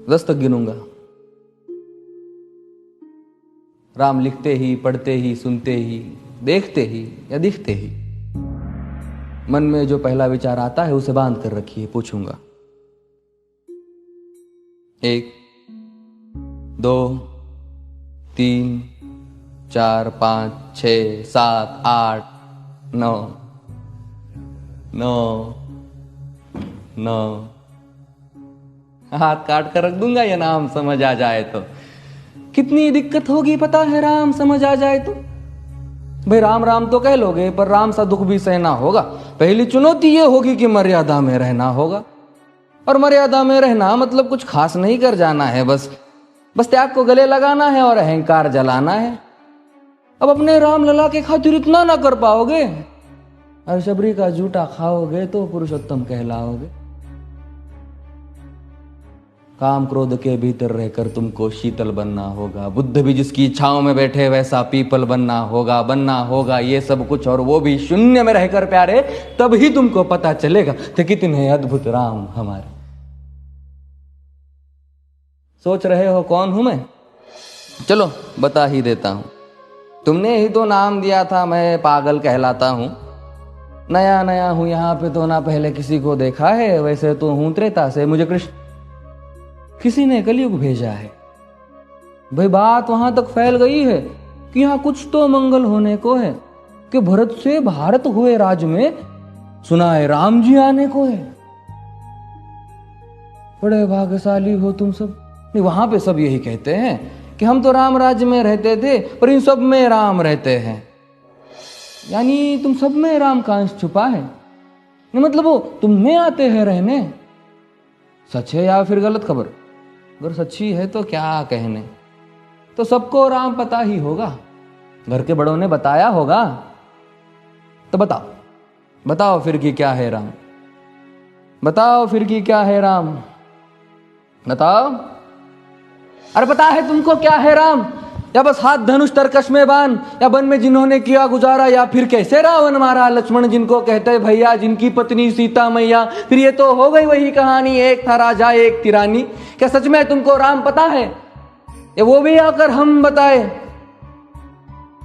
10 तक गिनूंगा। राम लिखते ही, पढ़ते ही, सुनते ही, देखते ही या दिखते ही मन में जो पहला विचार आता है उसे बांध कर रखिए। पूछूंगा 1 2 3 4 5 6 7 8 9 9 9 हाथ काट कर रख दूंगा ये नाम समझ आ जाए तो। कितनी दिक्कत होगी पता है राम समझ आ जाए तो। भाई राम राम तो कह लोगे पर राम सा दुख भी सहना होगा। पहली चुनौती ये होगी कि मर्यादा में रहना होगा। और मर्यादा में रहना मतलब कुछ खास नहीं कर जाना है, बस त्याग को गले लगाना है और अहंकार जलाना है। अब अपने राम लला के खातिर इतना ना कर पाओगे और शबरी का जूठा खाओगे तो पुरुषोत्तम कहलाओगे। काम क्रोध के भीतर रहकर तुमको शीतल बनना होगा। बुद्ध भी जिसकी इच्छाओं में बैठे वैसा पीपल बनना होगा ये सब कुछ, और वो भी शून्य में रहकर प्यारे। तब ही तुमको पता चलेगा कि कितने अद्भुत राम हमारे। सोच रहे हो कौन हूं मैं? चलो बता ही देता हूं। तुमने ही तो नाम दिया था मैं पागल कहलाता हूं। नया नया हूं यहां पे तो ना पहले किसी को देखा है। वैसे तो हूं त्रेता से, मुझे कृष्ण किसी ने कलयुग भेजा है। भाई बात वहां तक फैल गई है कि यहां कुछ तो मंगल होने को है कि भरत से भारत हुए राज में सुना है राम जी आने को है। बड़े भाग्यशाली हो तुम सब। नहीं, वहां पे सब यही कहते हैं कि हम तो राम राज्य में रहते थे पर इन सब में राम रहते हैं। यानी तुम सब में राम का अंश छुपा है। मतलब वो तुम में आते हैं रहने। सच है या फिर गलत खबर? अगर सच्ची है तो क्या कहने। तो सबको राम पता ही होगा, घर के बड़ों ने बताया होगा। तो बताओ फिर कि क्या है राम। बताओ फिर कि क्या है राम। बताओ। अरे पता है तुमको क्या है राम? या बस हाथ धनुष तरकश में बांध, या वन में जिन्होंने किया गुजारा, या फिर कैसे रावण मारा लक्ष्मण जिनको कहते भैया, जिनकी पत्नी सीता मैया। फिर ये तो हो गई वही कहानी, एक था राजा एक थी रानी। क्या सच में तुमको राम पता है? या वो भी आकर हम बताए?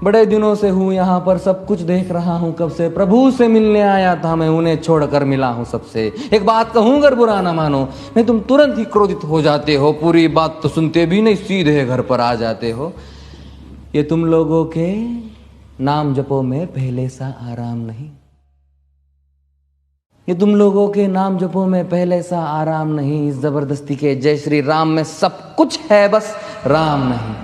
बड़े दिनों से हूं यहां पर, सब कुछ देख रहा हूं कब से। प्रभु से मिलने आया था मैं, उन्हें छोड़कर मिला हूं सबसे। एक बात कहूं अगर बुरा ना मानो, नहीं तुम तुरंत ही क्रोधित हो जाते हो। पूरी बात तो सुनते भी नहीं, सीधे घर पर आ जाते हो। ये तुम लोगों के नाम जपो में पहले सा आराम नहीं। ये तुम लोगों के नाम जपो में पहले सा आराम नहीं। इस जबरदस्ती के जय श्री राम में सब कुछ है, बस राम नहीं।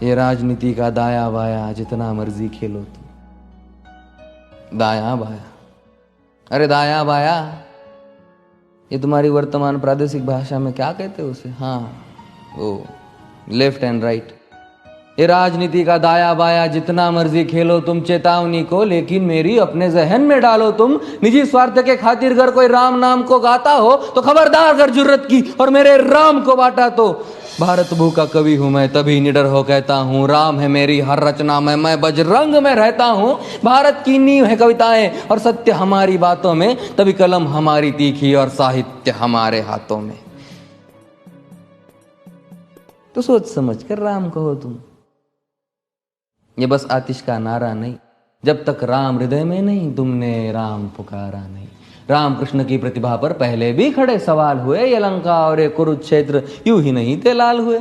ये राजनीति का दाया बाया जितना मर्जी खेलो तुम। दाया बाया, अरे दाया बाया ये तुम्हारी वर्तमान प्रादेशिक भाषा में क्या कहते हो उसे? हाँ वो लेफ्ट एंड राइट। ये राजनीति का दाया बाया जितना मर्जी खेलो तुम चेतावनी को, लेकिन मेरी अपने जहन में डालो तुम। निजी स्वार्थ के खातिर अगर कोई राम नाम को गाता हो तो खबरदार अगर जुर्रत की और मेरे राम को बांटा तो। भारत भू का कवि हूं मैं, तभी निडर हो कहता हूं राम है मेरी हर रचना में। मैं बजरंग में रहता हूं, भारत की नींव है कविताएं और सत्य हमारी बातों में। तभी कलम हमारी तीखी और साहित्य हमारे हाथों में। तो सोच समझ कर राम कहो तुम। ये बस आतिश का नारा नहीं, जब तक राम हृदय में नहीं तुमने राम पुकारा नहीं। राम कृष्ण की प्रतिभा पर पहले भी खड़े सवाल हुए। ये लंका और ये कुरुक्षेत्र यूं ही नहीं थे लाल हुए।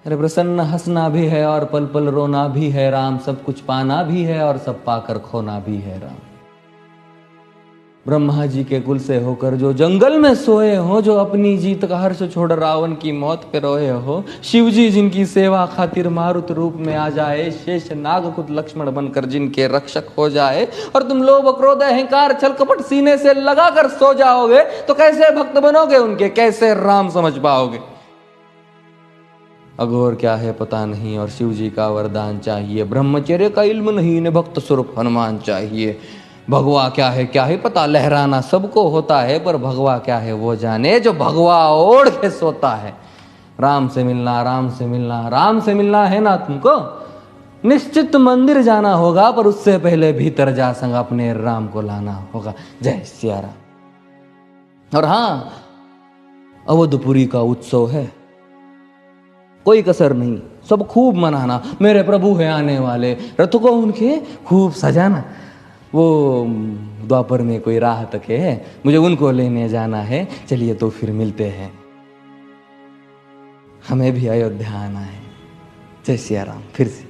अरे प्रसन्न हंसना भी है और पल पल रोना भी है राम। सब कुछ पाना भी है और सब पाकर खोना भी है राम। ब्रह्मा जी के कुल से होकर जो जंगल में सोए हो, जो अपनी जीत का हर्ष छोड़ रावण की मौत पे रोए हो। शिव जी जिनकी सेवा खातिर मारुत रूप में आ जाए। शेष नाग खुद लक्ष्मण बनकर जिनके रक्षक हो जाए। और तुम लोभ क्रोध अहंकार छल कपट सीने से लगाकर सो जाओगे तो कैसे भक्त बनोगे उनके, कैसे राम समझ पाओगे? अघोर क्या है पता नहीं और शिव जी का वरदान चाहिए। ब्रह्मचर्य का इल्म नहीं, इन्हें भक्त स्वरूप हनुमान चाहिए। भगवा क्या है पता, लहराना सबको होता है पर भगवा क्या है वो जाने जो भगवा ओढ़ के सोता है। राम से मिलना, राम से मिलना, राम से मिलना है ना तुमको? निश्चित मंदिर जाना होगा पर उससे पहले भीतर जा संग अपने राम को लाना होगा। जय सिया राम। और हाँ, अवधपुरी का उत्सव है, कोई कसर नहीं, सब खूब मनाना। मेरे प्रभु है आने वाले, रथ को उनके खूब सजाना। वो द्वापर में कोई राह तक है, मुझे उनको लेने जाना है। चलिए तो फिर मिलते हैं, हमें भी अयोध्या आना है। जय सिया राम। फिर से